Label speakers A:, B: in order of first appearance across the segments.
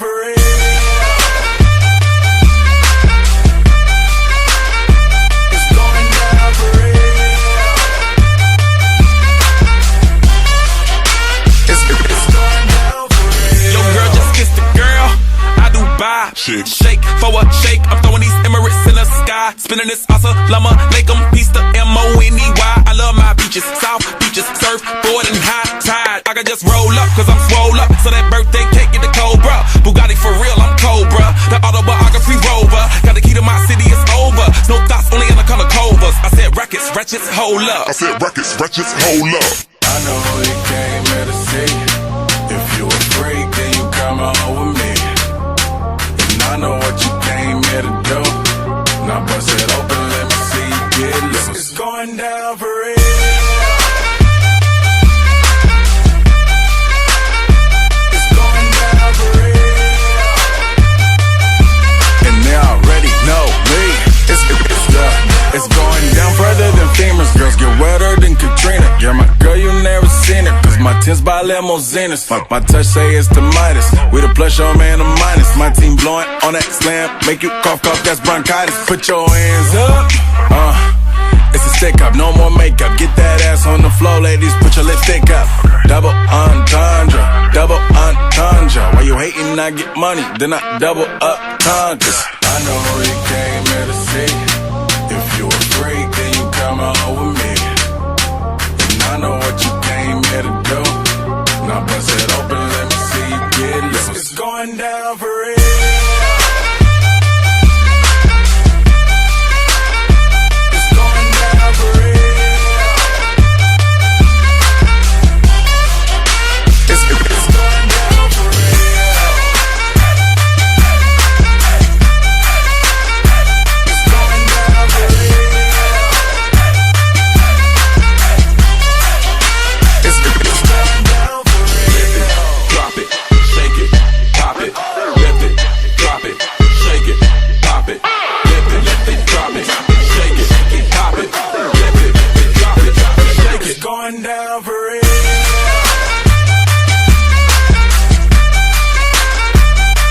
A: for real. It's going down for real. It's going down for real.
B: Yo, girl, just kiss the girl. I do buy. Shake for a shake. I'm throwing these Emirates in the sky. Spinning this asa llama. Lake 'em piece the MONEY. I love my beaches. South beaches. Surfboard and high tide. I can just roll up cause I'm swole up. So that birthday cake get the Cobra. Bugatti for real, I'm Cobra. The autobiography rover. Got the key to my city, it's over. No thoughts, only in the color covers. I said rackets, wretches, hold up.
C: I said rackets, wretches, hold up.
A: I know who you came here to see. If you a freak, then you come on with me. And I know what you came here to do. Now bust it open, let me see you get loose. It's going down for real. It's going down for real. And they already know me. It's going down further than famous. Girls get wetter than Katrina. Yeah, my girl, you never seen it. Cause my tins by limousines. My touch say it's the Midas. We the plus, your man, the minus. My team blowing on that slam. Make you cough, that's bronchitis. Put your hands up. It's a stick up, no more makeup. Get that ass on the floor, ladies. Put your lipstick up. Double entendre, double entendre. Why you hating? I get money, then I double up tendres. I know who you came here to see. If you a freak, then you come on with me. And I know what you came here to do. Now bust it open, let me see you get loose. It's going down for real. It's going down for real. It's going down for real. It's going down for real. It's going down for real.
B: Drop it, shake it, pop it, lift it, drop it, shake it, pop it, lift it, drop it, shake it, pop it, lift it, drop it, shake
A: It's
B: it.
A: going down for real.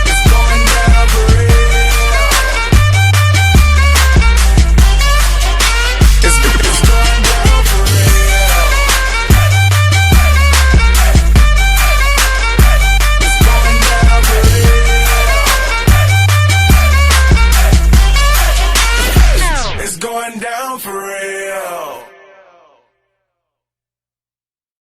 A: It's going down for real. It's going down for real. It's going down for real. It's going down.